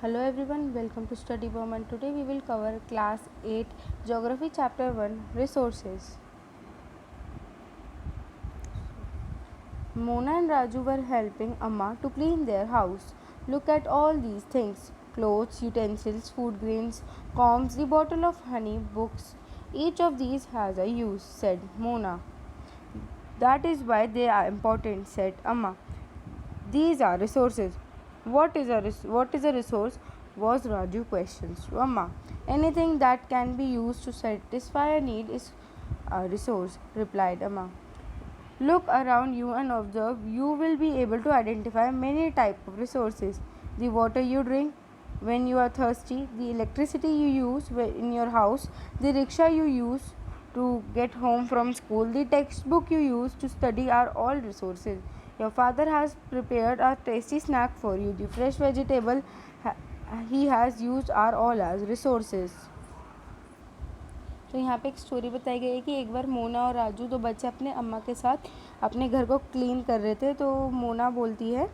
Hello everyone, welcome to Study Bomb and today we will cover class 8 Geography chapter 1 Resources. Mona and Raju were helping Amma to clean their house. Look at all these things: clothes, utensils, food grains, combs, the bottle of honey, books. Each of these has a use, said Mona. That is why they are important, said Amma. These are resources. What is a resource? Was Raju questions to Amma. Anything that can be used to satisfy a need is a resource, replied Amma. Look around you and observe. You will be able to identify many types of resources. The water you drink when you are thirsty, the electricity you use in your house, the rickshaw you use to get home from school, the textbook you use to study are all resources. Your father has prepared a tasty snack for you. The fresh vegetable he has used are all as resources. तो यहाँ पे एक story बताई गई है कि एक बार मोना और राजू दो बच्चे अपने अम्मा के साथ अपने घर को क्लीन कर रहे थे। तो मोना बोलती है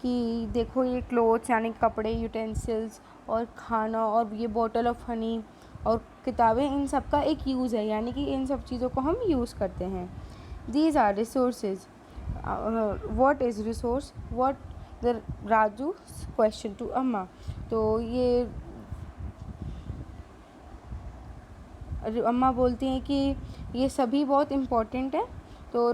कि देखो ये क्लोथ्स यानी कपड़े, यूटेंसिल्स और खाना और ये बॉटल ऑफ हनी और किताबें, इन सब का एक यूज़ है, यानी कि इन सब चीज़ों को हम यूज़ करते हैं. These are resources. What is resource? What the Raju question to Amma. तो ये अम्मा बोलती हैं कि ये सभी बहुत इम्पोर्टेंट है. तो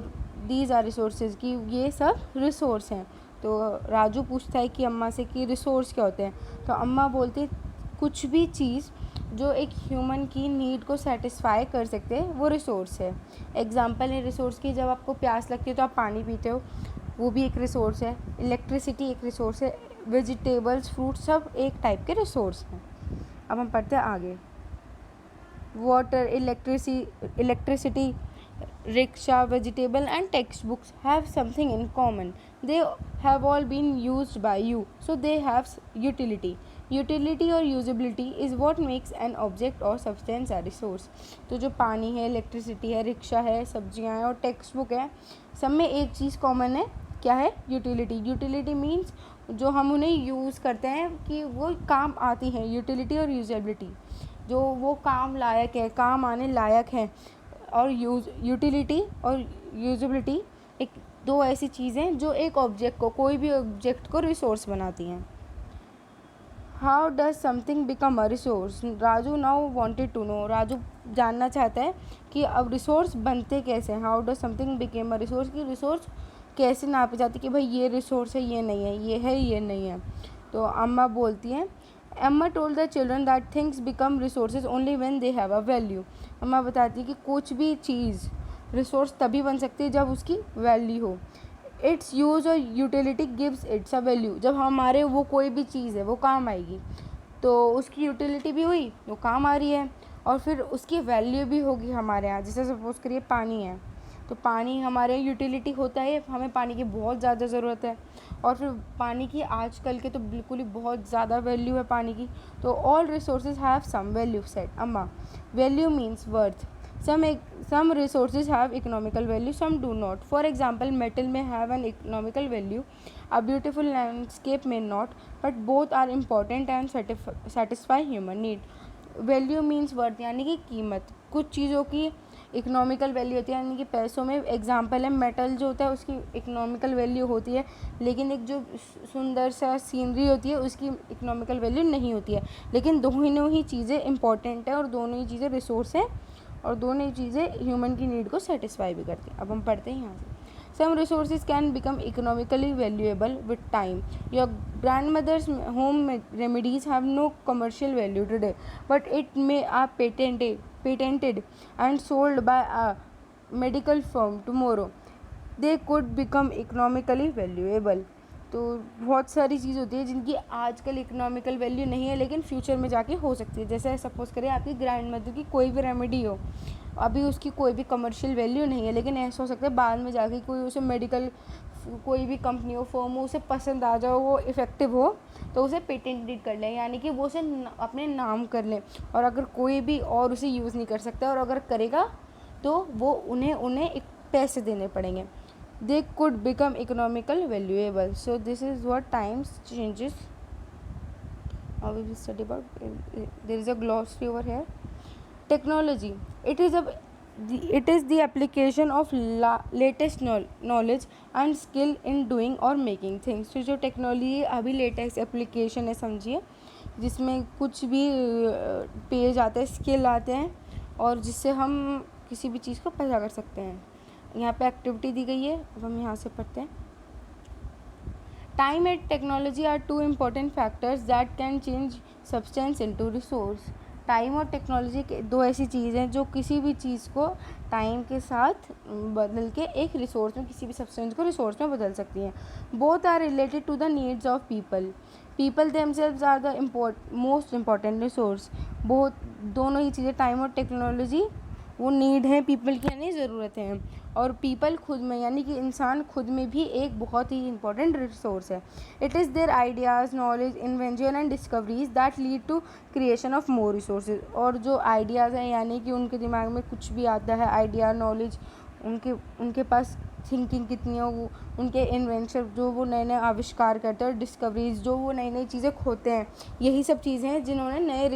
दीज आर रिसोर्सेज कि ये सब रिसोर्स हैं. तो राजू पूछता है कि अम्मा से कि रिसोर्स क्या होते हैं. तो अम्मा बोलती है कुछ भी चीज़ जो एक ह्यूमन की नीड को सेटिस्फाई कर सकते हैं वो रिसोर्स है. एग्जांपल है रिसोर्स की, जब आपको प्यास लगती है तो आप पानी पीते हो, वो भी एक रिसोर्स है. इलेक्ट्रिसिटी एक रिसोर्स है. वेजिटेबल्स, फ्रूट सब एक टाइप के रिसोर्स हैं. अब हम पढ़ते हैं आगे. Water, electricity, rickshaw, vegetable and textbooks have something in common. They have all been used by you, so they have utility. Utility or usability is what makes an object or substance a resource. तो जो पानी है, electricity है, rickshaw है, सब्जियां हैं और text book है, सब में एक चीज़ कॉमन है. क्या है? यूटिलिटी. यूटिलिटी मीन्स जो हम उन्हें यूज़ करते हैं कि वो काम आती हैं. यूटिलिटी और यूजेबिलिटी, जो वो काम लायक है, काम आने लायक है. और यूटिलिटी और यूजेबिलिटी एक दो ऐसी चीज़ें जो एक ऑब्जेक्ट को, कोई भी ऑब्जेक्ट को रिसोर्स बनाती हैं. How does something become a resource? Raju now wanted to know. Raju जानना चाहता है कि अब रिसोर्स बनते कैसे हैं. How does something became a resource, की रिसोर्स कैसे नापी जाती कि भाई ये रिसोर्स है, ये नहीं है, ये है, ये नहीं है. तो अम्मा बोलती हैं, Emma told the children that things become resources only when they have a value. अम्मा बताती है कि कुछ भी चीज़ रिसोर्स तभी बन सकती है जब उसकी वैल्यू हो. इट्स यूज और utility gives it's a value. जब हमारे वो कोई भी चीज़ है वो काम आएगी तो उसकी यूटिलिटी भी हुई, वो काम आ रही है, और फिर उसकी वैल्यू भी होगी हमारे यहाँ. जैसे सपोज करिए पानी है, तो पानी हमारे यूटिलिटी होता है, हमें पानी की बहुत ज़्यादा ज़रूरत है. और फिर पानी की आजकल के तो बिल्कुल ही बहुत ज़्यादा वैल्यू है पानी की. तो all resources have some value, said Amma. Value means worth. some resources have economical value, some do not. For example, metal may have an economical value, a beautiful landscape may not, but both are important and satisfy human need. Value means worth यानी कि कीमत. कुछ चीज़ों की economical value होती है, यानी कि पैसों में. एग्जांपल है मेटल जो होता है उसकी इकोनॉमिकल वैल्यू होती है, लेकिन एक जो सुंदर सा सीनरी होती है उसकी इकोनॉमिकल वैल्यू नहीं होती है. लेकिन दोनों ही चीज़ें इंपॉर्टेंट है और दोनों ही चीज़ें रिसोर्स हैं और दोनों ही चीज़ें ह्यूमन की नीड को सेटिस्फाई भी करती हैं. अब हम पढ़ते हैं यहाँ से. Some resources can become economically valuable with time. Your grandmother's home remedies have no commercial value today, but it may are patented and sold by a medical firm tomorrow. They could become economically valuable. तो बहुत सारी चीज़ होती है जिनकी आजकल economical value नहीं है लेकिन फ्यूचर में जाके हो सकती है. जैसे सपोज करें आपकी ग्रैंड मदर की कोई भी रेमेडी हो, अभी उसकी कोई भी कमर्शियल वैल्यू नहीं है, लेकिन ऐसा हो सकता है बाद में जाके कोई उसे मेडिकल कोई भी कंपनी हो, फर्म हो, उसे पसंद आ जाओ, वो इफ़ेक्टिव हो, तो उसे पेटेंटेड कर लें, यानी कि वो उसे अपने नाम कर लें. और अगर कोई भी और उसे यूज़ नहीं कर सकता और अगर करेगा तो वो उन्हें एक पैसे देने पड़ेंगे. They could become economical valuable. So this is what times changes we will study about, there is a glossary over here. Technology, it is the application of latest knowledge and skill in doing or making things. तो जो technology अभी latest application है समझिए, जिसमें कुछ भी page आते हैं, स्किल आते हैं, और जिससे हम किसी भी चीज़ को पैदा कर सकते हैं. यहाँ पे एक्टिविटी दी गई है, अब हम यहाँ से पढ़ते हैं. Time and technology are two important factors that can change substance into resource. Time और टेक्नोलॉजी के दो ऐसी चीज़ हैं जो किसी भी चीज़ को टाइम के साथ बदल के एक रिसोर्स में, किसी भी सब्सटेंस को रिसोर्स में बदल सकती हैं. Both are related to the needs of people themselves are the most important resource. दोनों ही चीज़ें, टाइम और टेक्नोलॉजी, वो नीड है पीपल की, यानी ज़रूरत है, और पीपल खुद में यानी कि इंसान खुद में भी एक बहुत ही इंपॉर्टेंट रिसोर्स है. It is their ideas, knowledge, invention and discoveries that lead to creation of more resources. और जो आइडियाज़ हैं, यानी कि उनके दिमाग में कुछ भी आता है, आइडिया, नॉलेज, उनके पास थिंकिंग कितनी है, वो उनके इन्वेंशन, जो वो नए नए आविष्कार करते हैं, और डिस्कवरीज, जो वो नई नई चीज़ें खोते हैं, यही सब चीज़ें हैं जिन्होंने नए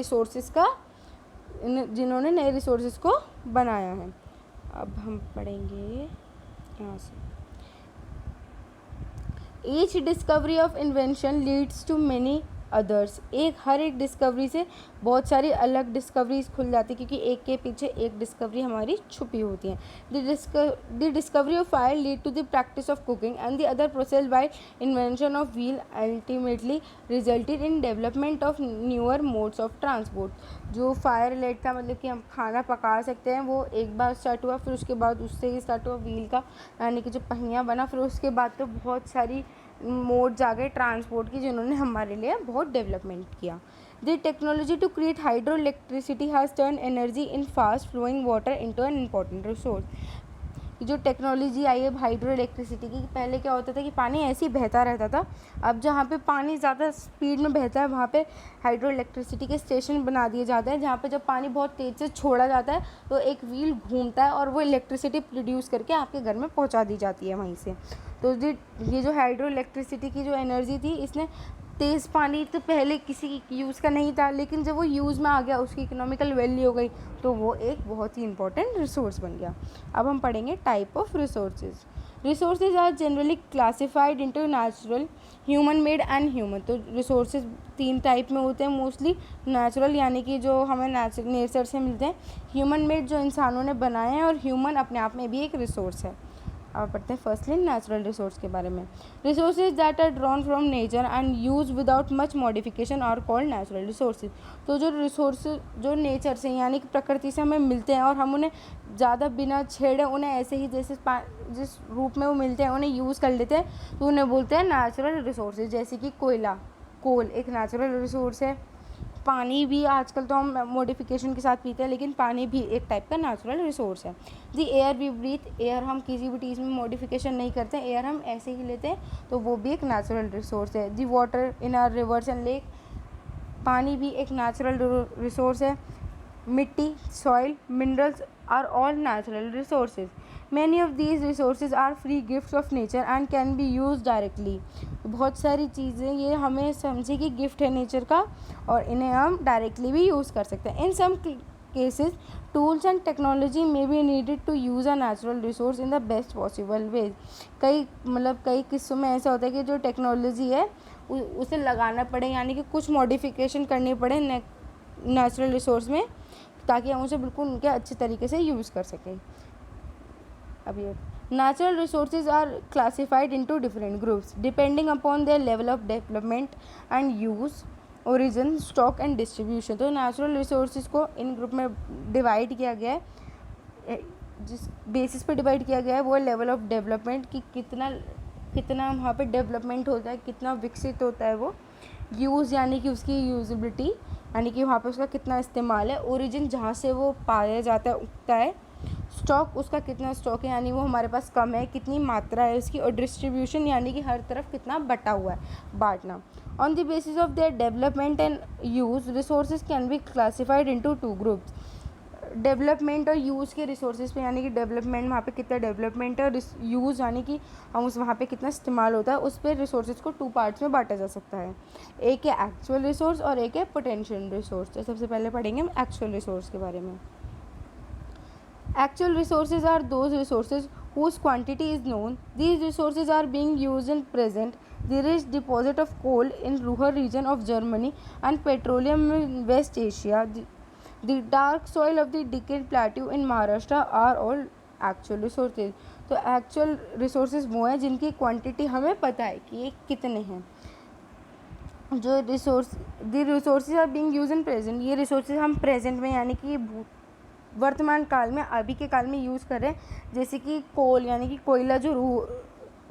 रिसोर्सेज को बनाया है. अब हम पढ़ेंगे यहाँ से. Each discovery of invention leads to many others. हर एक डिस्कवरी से बहुत सारी अलग डिस्कवरीज खुल जाती है, क्योंकि एक के पीछे एक डिस्कवरी हमारी छुपी होती है. The discovery of fire lead to the practice of cooking and the other process by invention of wheel ultimately resulted in development of newer modes of transport. जो फायर रिलेट था, मतलब कि हम खाना पका सकते हैं, वो एक बार स्टार्ट हुआ, फिर उसके बाद उससे ही स्टार्ट हुआ व्हील का, यानी कि जो पहिया बना, फिर उसके बाद तो बहुत सारी मोड्स आ गए ट्रांसपोर्ट की, जिन्होंने हमारे लिए बहुत डेवलपमेंट किया. The technology to create hydro electricity has turn energy in fast flowing water into an important resource. जो टेक्नोलॉजी आई है हाइड्रो इलेक्ट्रिसिटी की, पहले क्या होता था कि पानी ऐसे ही बहता रहता था. अब जहाँ पे पानी ज़्यादा स्पीड में बहता है, वहाँ पे हाइड्रो इलेक्ट्रिसिटी के स्टेशन बना दिए जाते हैं, जहाँ पे जब पानी बहुत तेज़ से छोड़ा जाता है तो एक व्हील घूमता है और वो इलेक्ट्रिसिटी प्रोड्यूस करके आपके घर में पहुँचा दी जाती है वहीं से. तो ये जो हाइड्रो इलेक्ट्रिसिटी की जो एनर्जी थी, इसने तेज़ पानी तो पहले किसी यूज़ का नहीं था, लेकिन जब वो यूज़ में आ गया, उसकी इकोनॉमिकल वैल्यू हो गई, तो वो एक बहुत ही इंपॉर्टेंट रिसोर्स बन गया. अब हम पढ़ेंगे type of resources. Resources are generally classified into natural, human made and human. तो रिसोर्सेज 3 टाइप में होते हैं मोस्टली. नेचुरल यानी कि जो हमें नेचर से मिलते हैं, ह्यूमन मेड जो इंसानों ने बनाए हैं, और ह्यूमन अपने आप में भी एक रिसोर्स है. अब पढ़ते हैं फर्स्टली नेचुरल रिसोर्स के बारे में. Resources that are drawn from nature and use without much modification are called natural resources. तो जो रिसोर्स जो नेचर से यानी कि प्रकृति से हमें मिलते हैं, और हम उन्हें ज़्यादा बिना छेड़े, उन्हें ऐसे ही जैसे जिस रूप में वो मिलते हैं उन्हें यूज़ कर लेते हैं, तो उन्हें बोलते हैं नेचुरल रिसोर्सेज. जैसे कि कोल एक नेचुरल रिसोर्स है. पानी भी आजकल तो हम मॉडिफिकेशन के साथ पीते हैं, लेकिन पानी भी एक टाइप का नेचुरल रिसोर्स है. The air we breathe, air हम किसी भी चीज़ में मॉडिफिकेशन नहीं करते, एयर हम ऐसे ही लेते हैं, तो वो भी एक नेचुरल रिसोर्स है. The water in our rivers and lake, पानी भी एक नेचुरल रिसोर्स है. मिट्टी, soil, minerals are all natural resources. Many of these resources are free gifts of nature and can be use directly. बहुत सारी चीज़ें ये हमें समझे कि गिफ्ट है नेचर का, और इन्हें हम डायरेक्टली भी यूज़ कर सकते हैं. In some cases tools and technology may be needed to use a natural resource in the best possible ways. कई किस्सों में ऐसा होता है कि जो टेक्नोलॉजी है उसे लगाना पड़े, यानी कि कुछ मॉडिफिकेशन करनी पड़े नेचुरल रिसोर्स में, ताकि हम उसे बिल्कुल उनके अच्छे तरीके से यूज़ कर सकें. अब ये natural resources are classified into different groups depending upon their level of development and use, origin, stock and distribution. तो natural resources को इन ग्रुप में डिवाइड किया गया है. जिस बेसिस पे डिवाइड किया गया है वो लेवल ऑफ डेवलपमेंट कि कितना वहाँ पे डेवलपमेंट होता है, कितना विकसित होता है वो. यूज़ यानी कि उसकी यूजिबिलिटी, यानी कि वहाँ पे उसका कितना इस्तेमाल है. ओरिजिन जहाँ से वो पाया जाता है, उगता है. स्टॉक, उसका कितना स्टॉक है, यानी वो हमारे पास कम है, कितनी मात्रा है उसकी. और डिस्ट्रीब्यूशन यानी कि हर तरफ कितना बटा हुआ है, बांटना. On the basis of their development and use resources can be classified into 2 groups. Development और यूज़ के रिसोर्सेज पे, यानी कि डेवलपमेंट वहाँ पे कितना डेवलपमेंट है और यूज़ यानी कि हम उस वहाँ पे कितना इस्तेमाल होता है, उस पर रिसोर्सेज को 2 पार्ट्स में बांटा जा सकता है। एक है एक्चुअल रिसोर्स और एक है पोटेंशियल रिसोर्स। तो सबसे पहले पढ़ेंगे हम एक्चुअल रिसोर्स के बारे में। Actual resources are those resources whose quantity is known. These resources are being used in present. The rich deposit of coal in rural region of Germany and petroleum in West Asia. The dark soil of the Deccan Plateau in Maharashtra are all actual resources. तो actual resources वो हैं जिनकी quantity हमें पता है कि ये कितने हैं। जो resources are being use in present, ये रिसोर्सेज हम प्रेजेंट में यानी कि वर्तमान काल में, अभी के काल में यूज़ कर रहे हैं। जैसे कि कोल यानी कि कोयला, जो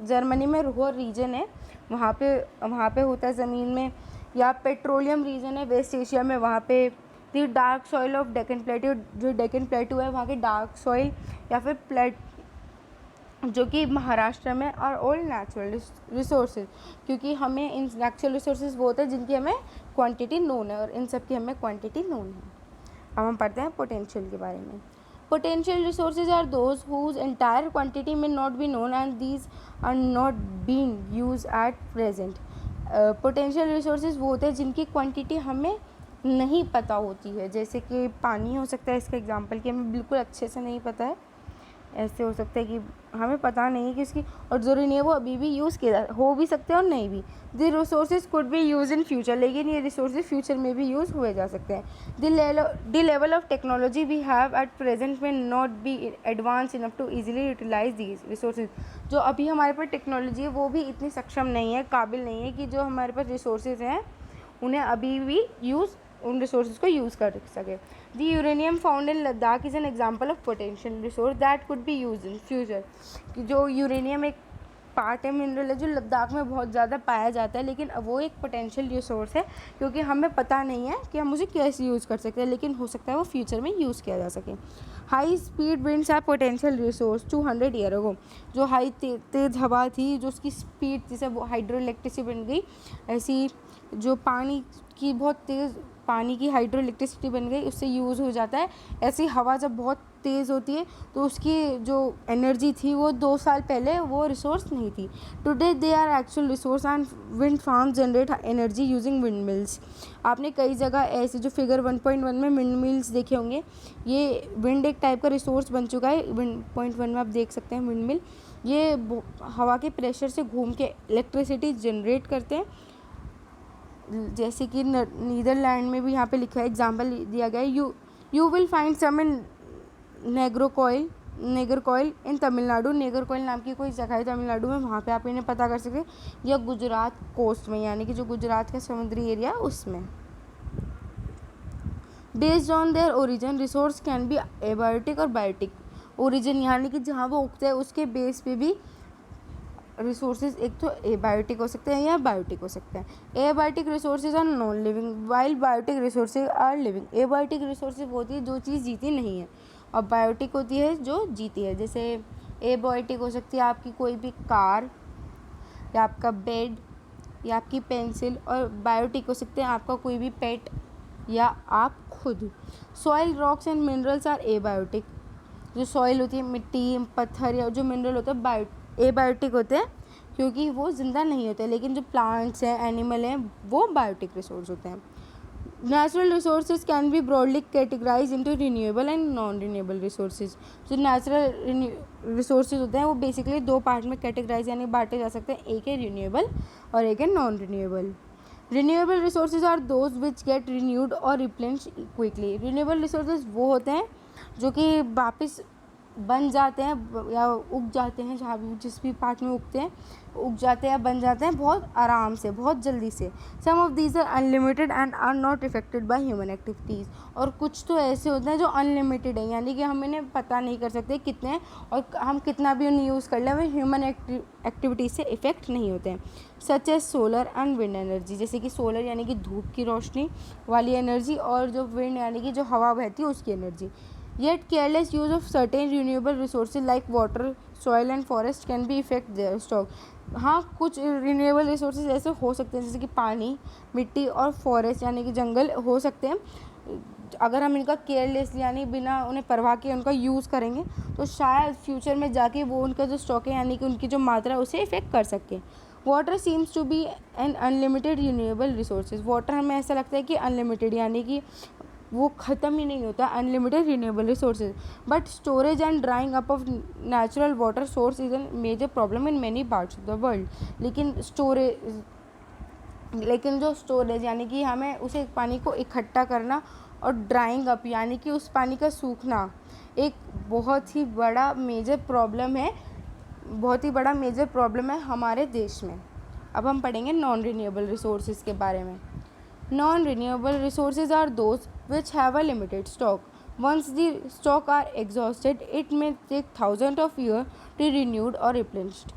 जर्मनी में रुhr रीजन है वहाँ पे होता है ज़मीन में, या पेट्रोलियम रीजन है वेस्ट एशिया में, वहाँ पे the dark soil of Deccan plateau, जो डेक्कन प्लेटू है वहाँ के डार्क सॉइल या फिर प्लेट जो कि महाराष्ट्र में, और ऑल नेचुरल रिसोर्सेज, क्योंकि हमें इन नेचुरल रिसोर्सेज वो होते हैं जिनकी हमें क्वांटिटी नोन है और इन सब की हमें क्वांटिटी नोन है। अब हम पढ़ते हैं पोटेंशियल के बारे में। Potential resources are those whose entire quantity may not be known and these are not being use at present. Potential resources वो होते हैं जिनकी क्वांटिटी हमें नहीं पता होती है। जैसे कि पानी हो सकता है इसका एग्जांपल, कि हमें बिल्कुल अच्छे से नहीं पता है। ऐसे हो सकता है कि हमें पता नहीं है कि इसकी, और ज़रूरी नहीं है वो अभी भी यूज़ किया हो भी सकते हैं और नहीं भी। The resources could be use in future, लेकिन ये रिसोर्सेज फ्यूचर में भी यूज़ हुए जा सकते हैं। The level of technology we have at present may not be advanced enough to easily utilise these resources. जो अभी हमारे पास टेक्नोलॉजी है वो भी इतनी सक्षम नहीं है, काबिल नहीं है कि जो हमारे पास रिसोर्सेज हैं उन्हें अभी भी उन रिसोर्सेज को यूज़ कर सके। The uranium found in Ladakh is an example of potential resource that could be use in future. जो यूरेनियम एक पार्ट है, मिनरल है, जो लद्दाख में बहुत ज़्यादा पाया जाता है, लेकिन वो एक पोटेंशियल रिसोर्स है क्योंकि हमें पता नहीं है कि हम उसे कैसे यूज़ कर सकते हैं, लेकिन हो सकता है वो फ्यूचर में यूज़ किया जा सके। High speed winds are potential resource 200 year ago. जो हाई तेज़ हवा थी, जो उसकी स्पीड जिसे वो हाइड्रो इलेक्ट्रिसिटी बन गई, ऐसी जो पानी की बहुत तेज़ पानी की हाइड्रो इलेक्ट्रिसिटी बन गई, उससे यूज़ हो जाता है। ऐसी हवा जब बहुत तेज़ होती है तो उसकी जो एनर्जी थी वो 2 साल पहले वो रिसोर्स नहीं थी। Today they are actual resource and wind farm generate energy using wind mills. आपने कई जगह ऐसे जो फिगर 1.1 में विंड मिल्स देखे होंगे, ये विंड एक टाइप का रिसोर्स बन चुका है। विंड 1.1 में आप देख सकते हैं विंड मिल, ये हवा के प्रेशर से घूम के इलेक्ट्रिसिटी जनरेट करते हैं। जैसे कि नीदरलैंड में भी यहाँ पे लिखा है, एग्जाम्पल दिया गया है, यू विल फाइंड सम इन नेगरकोइल इन तमिलनाडु। नेगरकोइल नाम की कोई जगह है तमिलनाडु में, वहाँ पे आप इन्हें पता कर सकते हैं, या गुजरात कोस्ट में, यानी कि जो गुजरात का समुद्री एरिया उसमें। Based on their origin resource can B abiotic और बायोटिक। ओरिजिन यानी कि जहाँ वो उगते हैं उसके बेस पे भी रिसोर्सेज एक तो एबायोटिक हो सकते हैं या बायोटिक हो सकते हैं। Abiotic resources are non living while biotic resources are living. Abiotic resources होती है जो चीज़ जीती नहीं है, और बायोटिक होती है जो जीती है। जैसे एबायोटिक हो सकती है आपकी कोई भी कार, या आपका बेड, या आपकी पेंसिल, और बायोटिक हो सकते हैं आपका कोई भी पेट या आप खुद। Soil, rocks and minerals are abiotic. जो सॉइल होती है, मिट्टी, पत्थर, या जो मिनरल होता है एबायोटिक होते हैं क्योंकि वो ज़िंदा नहीं होते, लेकिन जो प्लांट्स हैं, एनिमल हैं, वो बायोटिक रिसोर्स होते हैं। Natural resources can be broadly categorise into renewable and non renewable resources. जो नेचुरल रिसोर्सेज होते हैं वो बेसिकली 2 पार्ट में कैटेगराइज यानी बांटे जा सकते हैं, एक है रिन्यूएबल और एक है non renewable. Renewable resources are those which get renewed और रिप्लेनिश क्विकली। रिन्यूएबल रिसोर्सेज वो होते हैं जो कि वापस बन जाते हैं या उग जाते हैं, जहाँ भी जिस भी पार्ट में उगते हैं, उग जाते हैं या बन जाते हैं बहुत आराम से, बहुत जल्दी से। Some of these are unlimited and are not affected by human activities. और कुछ तो ऐसे होते हैं जो अनलिमिटेड है, यानी कि हम इन्हें पता नहीं कर सकते कितने हैं, और हम कितना भी उन्हें यूज़ कर लें वो ह्यूमन एक्टिविटीज़ से इफ़ेक्ट नहीं होते हैं। Such as solar and wind energy, जैसे कि सोलर यानी कि धूप की रोशनी वाली एनर्जी, और जो विंड यानी कि जो हवा बहती है उसकी energy. Yet careless use of certain renewable resources like water, soil and forest can be affect their stock. हाँ, कुछ रिन्यूएबल रिसोर्सेज ऐसे हो सकते हैं जैसे कि पानी, मिट्टी और फॉरेस्ट यानी कि जंगल हो सकते हैं, अगर हम इनका केयरलेसली यानी बिना उन्हें परवाह के उनका यूज़ करेंगे तो शायद फ्यूचर में जाके वो उनका जो स्टॉक है यानी कि उनकी जो मात्रा है उसे इफ़ेक्ट कर सके। Water seems to be an unlimited renewable resources. Water हमें ऐसा लगता है कि अनलिमिटेड यानी कि वो ख़त्म ही नहीं होता, unlimited renewable resources. But storage and drawing up of natural water source is an major problem in many parts of the world. लेकिन जो स्टोरेज यानी कि हमें उसे पानी को इकट्ठा करना और ड्राइंग अप यानी कि उस पानी का सूखना एक बहुत ही बड़ा मेजर प्रॉब्लम है हमारे देश में। अब हम पढ़ेंगे नॉन रिन्यूएबल रिसोर्सेज के बारे में। Non renewable resources are those which have a limited stock. Once the stock are exhausted it may take thousand of year to renewed और रिप्लेनिश्ड।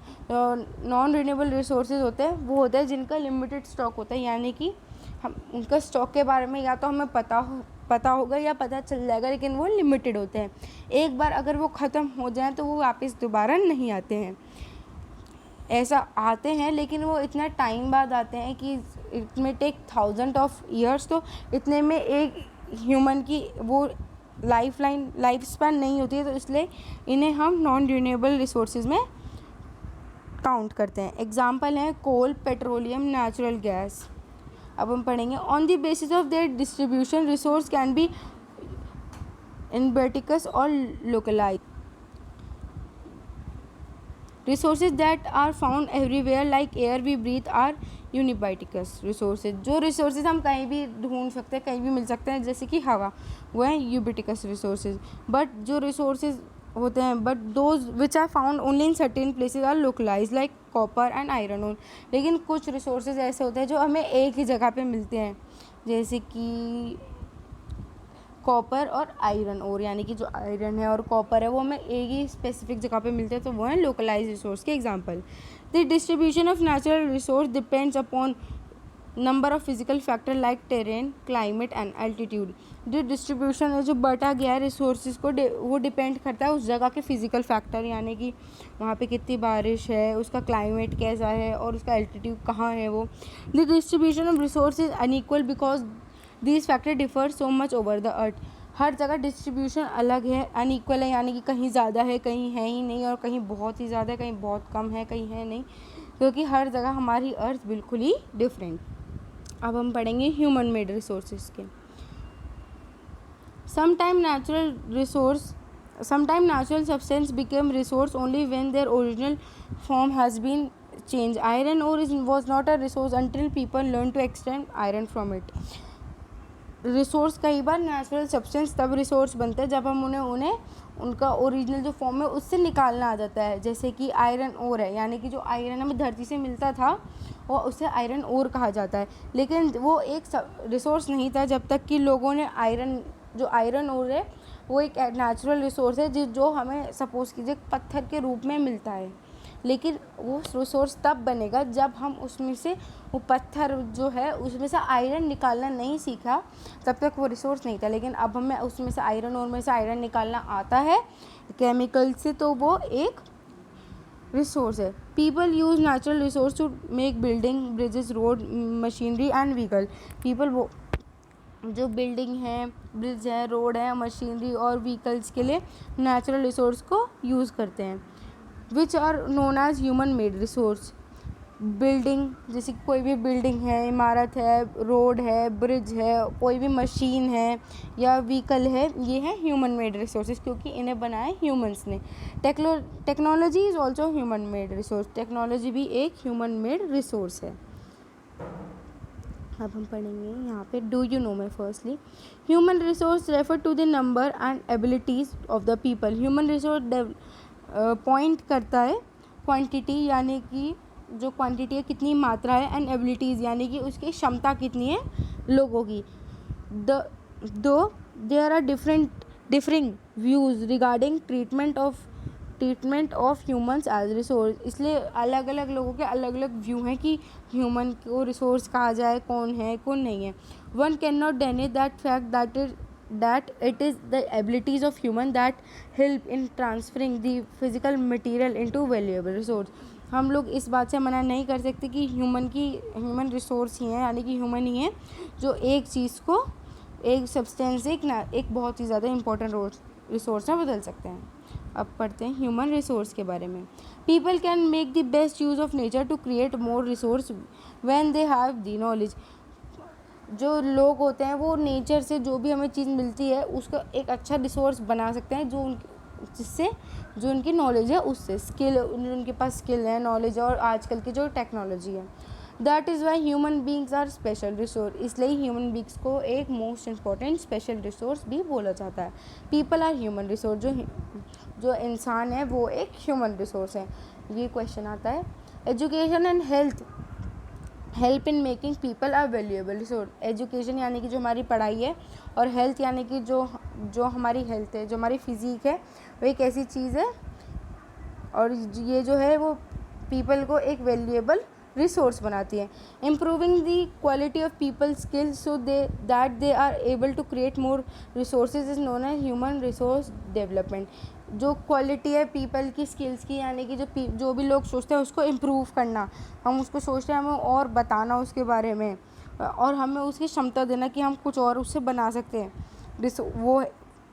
नॉन रिन्यूएबल रिसोर्सेज होते हैं वो होते हैं जिनका लिमिटेड स्टॉक होता है, यानी कि हम उनका स्टॉक के बारे में या तो हमें पता होगा या पता चल जाएगा, लेकिन वो लिमिटेड होते हैं। एक बार अगर वो ख़त्म हो जाएं तो वो वापस दोबारा नहीं आते हैं। ऐसा आते हैं लेकिन वो इतना टाइम बाद आते हैं कि इट में टेक थाउजेंड ऑफ ईयर्स, तो इतने में एक ह्यूमन की वो लाइफ स्पैन नहीं होती है, तो इसलिए इन्हें हम नॉन रिन्यूएबल रिसोर्सेज में काउंट करते हैं। एग्जाम्पल हैं कोल, पेट्रोलियम, नेचुरल गैस। अब हम पढ़ेंगे on the basis of their distribution resource can be ubiquitous or localise. Resources that are found everywhere like air we breathe are यूनिबाइटिकस रिसोर्सेज। जो resources हम कहीं भी ढूंढ सकते हैं, कहीं भी मिल सकते हैं, जैसे कि हवा, वो है यूबिटिकस रिसोर्सेज। बट जो रिसोर्सेज होते हैं but those which are found only in certain places are localise like copper and iron ore. लेकिन कुछ रिसोर्सेज ऐसे होते हैं जो हमें एक ही जगह पे मिलते हैं, जैसे कि कॉपर और आयरन ओर, यानी कि जो आयरन है और कॉपर है वो हमें एक ही स्पेसिफिक जगह पे मिलते हैं, तो वो है लोकलाइज रिसोर्स के example. The distribution of natural resource depends upon number of physical factor like terrain, climate and altitude. जो डिस्ट्रीब्यूशन है, जो बटा गया है रिसोर्सेज को, वो डिपेंड करता है उस जगह के फिजिकल फैक्टर, यानी कि वहाँ पे कितनी बारिश है, उसका क्लाइमेट कैसा है और उसका एल्टीट्यूड कहाँ है वो। The distribution of resource is unequal because these factor differ so much over the earth. हर जगह डिस्ट्रीब्यूशन अलग है, अनइक्वल है, यानी कि कहीं ज़्यादा है, कहीं है ही नहीं, और कहीं बहुत ही ज़्यादा है, कहीं बहुत कम है, कहीं है नहीं, क्योंकि हर जगह हमारी अर्थ बिल्कुल ही डिफरेंट। अब हम पढ़ेंगे ह्यूमन मेड रिसोर्सेज के। Sometime natural substance became resource only when their original form has been changed. Iron ore was not a resource until people learned to extract iron from it. Resource कई बार natural substance तब resource बनता है जब हम उन्हें उनका original जो form है उससे निकालना आ जाता है। जैसे कि आयरन ओर है, यानी कि जो आयरन हमें धरती से मिलता था वो उसे आयरन ओर कहा जाता है, लेकिन वो एक रिसोर्स नहीं था जब तक कि लोगों ने आयरन ओर है वो एक नेचुरल रिसोर्स है जो हमें सपोज़ कीजिए पत्थर के रूप में मिलता है, लेकिन वो रिसोर्स तब बनेगा जब हम उसमें से वो पत्थर जो है उसमें से आयरन निकालना नहीं सीखा, तब तक वो रिसोर्स नहीं था। लेकिन अब हमें उसमें से आयरन और में से आयरन निकालना आता है केमिकल से, तो वो एक रिसोर्स है। People use natural resource to make building, bridges, road, machinery and vehicle. People वो जो बिल्डिंग है, ब्रिज है, रोड है, मशीनरी और व्हीकल्स के लिए नेचुरल रिसोर्स को यूज़ करते हैं। Which are known as human made resource. Building, जैसे कोई भी बिल्डिंग है, इमारत है, रोड है, ब्रिज है, कोई भी मशीन है या व्हीकल है, ये है ह्यूमन मेड रिसोर्सेज, क्योंकि इन्हें बनाए ह्यूमंस ने। Technology is also human made resource. Technology भी एक ह्यूमन मेड रिसोर्स है। अब हम पढ़ेंगे यहाँ पे डू यू नो में firstly human resource refer to the number and abilities of the people. Human resource point करता है क्वांटिटी, यानी कि जो क्वांटिटी है कितनी मात्रा है, एंड एबिलिटीज़ यानी कि उसकी क्षमता कितनी है लोगों की। Though there are differing views regarding treatment of humans as resource. इसलिए अलग अलग लोगों के अलग अलग व्यू हैं कि ह्यूमन को रिसोर्स कहा जाए, कौन है कौन नहीं है। One can not deny that fact that it is the abilities of human that help in transferring the physical material into valuable resource। हम लोग इस बात से मना नहीं कर सकते कि ह्यूमन रिसोर्स ही है, यानी कि ह्यूमन ही है जो एक चीज़ को एक सब्सटेंस एक बहुत ही ज़्यादा इंपॉर्टेंट रिसोर्स में बदल सकते हैं। अब पढ़ते हैं ह्यूमन रिसोर्स के बारे में। People can make the best use of nature to create more resource when they have the knowledge. जो लोग होते हैं वो नेचर से जो भी हमें चीज़ मिलती है उसका एक अच्छा रिसोर्स बना सकते हैं, जिससे जो उनकी नॉलेज है उससे स्किल, उनके पास स्किल है, नॉलेज है और आजकल की जो टेक्नोलॉजी है। That is why human beings are special resource. इसलिए ह्यूमन बींग्स को एक मोस्ट इम्पॉर्टेंट स्पेशल रिसोर्स भी बोला जाता है। People are human resource. जो इंसान है वो एक ह्यूमन रिसोर्स है। ये क्वेश्चन आता है। Education and help in making people are valuable resource. Education यानी कि जो हमारी पढ़ाई है, और हेल्थ यानी कि जो हमारी हेल्थ है, जो हमारी फिज़िक है, वो एक ऐसी चीज़ है और ये जो है वो पीपल को एक वैल्यूएबल रिसोर्स बनाती है। Improving the quality of people skills so that they are able to create more resources is known as human resource development. जो क्वालिटी है पीपल की स्किल्स की, यानी कि जो भी लोग सोचते हैं उसको इम्प्रूव करना, हम उसको सोचते हैं, हमें और बताना उसके बारे में और हमें उसकी क्षमता देना कि हम कुछ और उससे बना सकते हैं।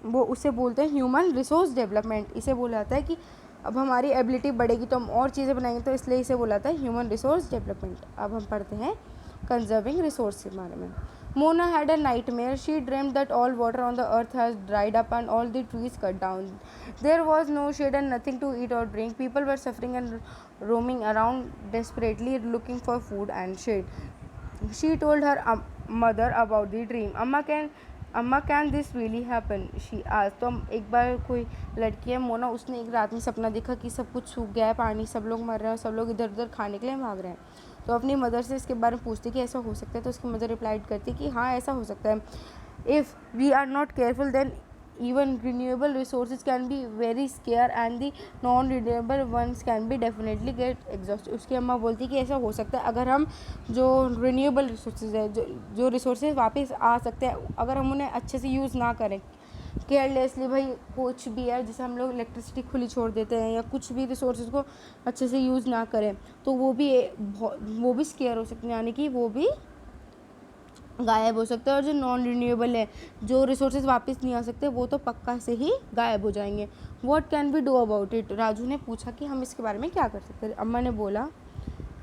वो उसे बोलते हैं ह्यूमन रिसोर्स डेवलपमेंट। इसे बोला जाता है कि अब हमारी एबिलिटी बढ़ेगी तो हम और चीज़ें बनाएंगे, तो इसलिए इसे बोला जाता है ह्यूमन रिसोर्स डेवलपमेंट। अब हम पढ़ते हैं कंजर्विंग रिसोर्स के बारे में। Mona had a nightmare. She dreamed that all water on the earth has dried up and all the trees cut down. There was no shade and nothing to eat or drink. People were suffering and roaming around desperately looking for food and shade. She told her mother about the dream. Amma can this really happen? She asked. तो एक बार कोई लड़की है मोना, उसने एक रात में सपना देखा कि सब कुछ सूख गया है, पानी, सब लोग मर रहे हैं और सब लोग इधर उधर खाने के लिए भाग रहे हैं। तो अपनी मदर से इसके बारे में पूछती कि ऐसा हो सकता है, तो उसकी मदर रिप्लाइड करती कि हाँ ऐसा हो सकता है। If we are not careful then even renewable resources can be very scarce and the non renewable ones can be definitely get exhausted। उसकी अम्मा बोलती कि ऐसा हो सकता है अगर हम जो रिन्यूएबल रिसोर्सेज है, जो रिसोर्सेज वापस आ सकते हैं, अगर हम उन्हें अच्छे से यूज़ ना करें, केयरलेसली, भाई कुछ भी है जैसे हम लोग इलेक्ट्रिसिटी खुली छोड़ देते हैं या कुछ भी रिसोर्सेज को अच्छे से यूज़ ना करें, तो वो भी स्केयर हो सकते हैं, यानी कि वो भी गायब हो सकते हैं। और जो नॉन रिन्यूएबल है, जो रिसोर्सेज वापस नहीं आ सकते, वो तो पक्का से ही गायब हो जाएंगे। What can we do about it? Raju ने पूछा कि हम इसके बारे में क्या कर सकते हैं। अम्मा ने बोला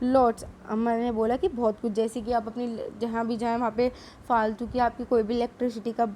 लॉट्स। अम्मा ने बोला कि बहुत कुछ, जैसे कि आप अपनी जहाँ भी जाएँ वहाँ पे फालतू की आपकी कोई भी इलेक्ट्रिसिटी का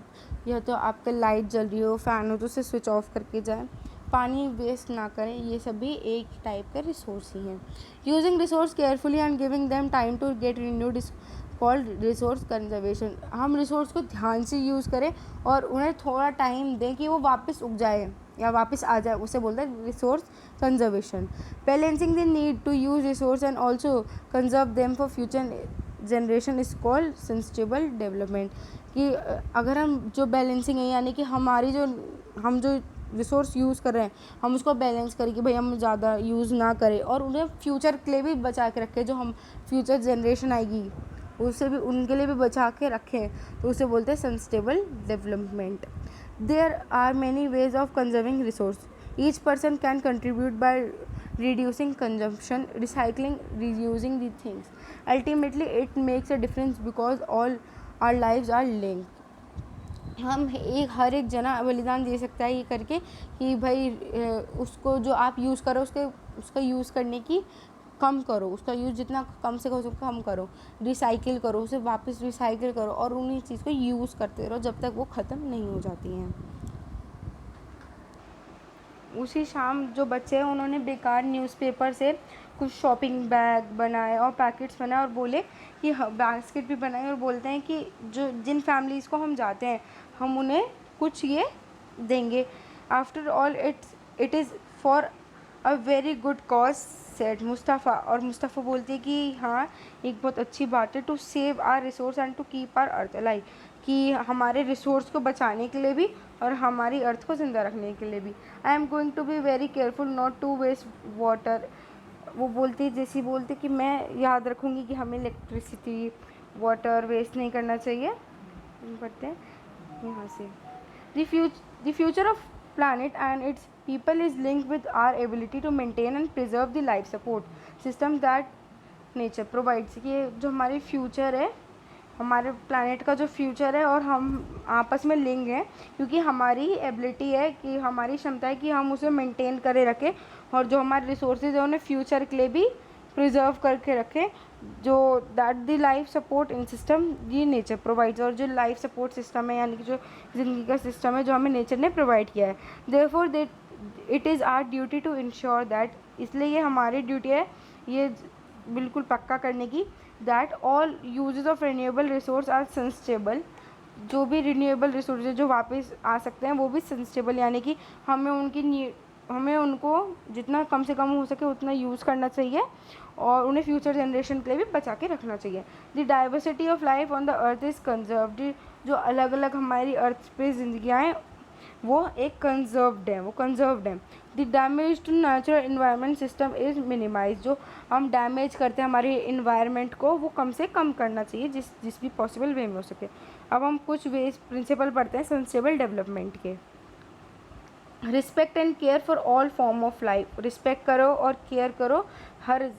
या तो आपका लाइट जल रही हो, फ़ैन हो, तो उसे स्विच ऑफ करके जाएँ। पानी वेस्ट ना करें, ये सभी एक टाइप के रिसोर्स ही हैं। Using resource carefully and giving them time to get renewed is called resource conservation. हम रिसोर्स को ध्यान से यूज़ करें और उन्हें थोड़ा टाइम दें कि वो वापस उग जाए या वापस आ जाए, उसे बोलते हैं resource conservation. Balancing the need to use resource and also conserve them for future generation is called sustainable development. कि अगर हम जो बैलेंसिंग है, यानी कि हम जो रिसोर्स यूज़ कर रहे हैं, हम उसको बैलेंस करें कि भाई हम ज़्यादा यूज़ ना करें और उन्हें फ्यूचर के लिए भी बचा के रखें, जो हम फ्यूचर जनरेशन आएगी उसे भी उनके लिए भी बचा के रखें, तो उसे बोलते हैं sustainable development. There are many ways of conserving resource. Each person can contribute by reducing consumption, recycling, reusing the things. Ultimately it makes a difference because all our lives are linked। हम हर एक जना बलिदान दे सकता है ये करके कि भाई उसको जो आप यूज़ करो उसका यूज़ करने की कम करो, उसका यूज़ जितना कम से कम करो, रिसाइकिल करो, उसे वापस रिसाइकिल करो और उन्हीं चीज़ को यूज़ करते रहो जब तक वो ख़त्म नहीं हो जाती हैं। उसी शाम जो बच्चे हैं उन्होंने बेकार न्यूज़पेपर से कुछ शॉपिंग बैग बनाए और पैकेट्स बनाए और बोले कि बास्केट भी बनाए और बोलते हैं कि जिन फैमिलीज़ को हम जाते हैं हम उन्हें कुछ ये देंगे। After all it is for a very good cause said Mustafa. और मुस्तफ़ा बोलती है कि हाँ एक बहुत अच्छी बात है, to save our resource and to keep our earth alive, कि हमारे रिसोर्स को बचाने के लिए भी और हमारी अर्थ को ज़िंदा रखने के लिए भी। I am going to be very careful not to waste water. वो बोलती कि मैं याद रखूँगी कि हमें इलेक्ट्रिसिटी वाटर वेस्ट नहीं करना चाहिए। पढ़ते हैं यहाँ से। The future of planet and its people is linked with our ability to maintain and preserve the life support system that nature provides। कि जो हमारी फ्यूचर है हमारे प्लानट का जो फ्यूचर है और हम आपस में लिंक हैं, क्योंकि हमारी एबिलिटी है कि हमारी क्षमता है कि हम उसे मेंटेन करे रखें और जो हमारे रिसोर्सेज है उन्हें फ्यूचर के लिए भी प्रिजर्व करके रखें, जो that the life support in system ये नेचर प्रोवाइड्स। और जो लाइफ सपोर्ट सिस्टम है यानी कि जो ज़िंदगी का सिस्टम है जो हमें नेचर ने प्रोवाइड किया है, therefore they it is our duty to ensure that, इसलिए ये हमारी ड्यूटी है ये बिल्कुल पक्का करने की, that all uses of renewable resource are sustainable, जो भी रिन्यूएबल रिसोर्स जो वापस आ सकते हैं वो भी सस्टेनेबल, यानी कि हमें उनको जितना कम से कम हो सके उतना यूज़ करना चाहिए और उन्हें फ्यूचर जनरेशन के लिए भी बचा के रखना चाहिए। The diversity of life on the earth is conserved, जो अलग अलग हमारी अर्थ पे जिंदगियाँ हैं वो एक कंजर्व्ड है। The damage to natural environment system is minimise, जो हम डैमेज करते हैं हमारे इन्वायरमेंट को वो कम से कम करना चाहिए जिस भी पॉसिबल वे में हो सके। अब हम कुछ वेज प्रिंसिपल पढ़ते हैं सस्टेनेबल डेवलपमेंट के। Respect and care for all form of life, respect करो और केयर करो हर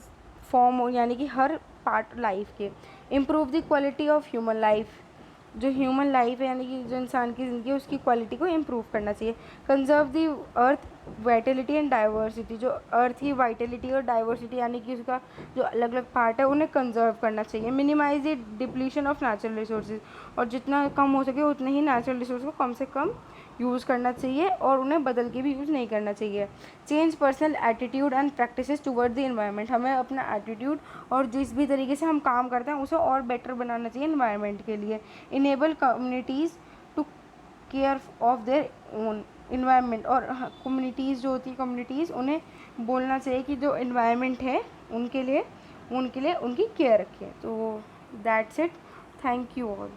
फॉर्म यानी कि हर पार्ट लाइफ के। Improve the quality of human life, जो ह्यूमन लाइफ है यानी कि जो इंसान की ज़िंदगी है उसकी क्वालिटी को इम्प्रूव करना चाहिए। Conserve the earth Vitality and diversity, जो अर्थ की वाइटलिटी और डाइवर्सिटी यानी कि उसका जो अलग अलग पार्ट है उन्हें कंजर्व करना चाहिए। Minimise the depletion of natural resources, और जितना कम हो सके उतने ही नेचुरल रिसोर्स को कम से कम यूज़ करना चाहिए और उन्हें बदल के भी यूज़ नहीं करना चाहिए। Change personal attitude and practices toward the environment, हमें अपना एटीट्यूड और जिस भी तरीके से हम काम करते हैं उसे और बेटर बनाना चाहिए इन्वायरमेंट के लिए। Enable communities to care of their own environment, और कम्युनिटीज़ जो होती है कम्युनिटीज़ उन्हें बोलना चाहिए कि जो इन्वायरमेंट है उनके लिए उनकी केयर रखें। तो that's it, thank you all.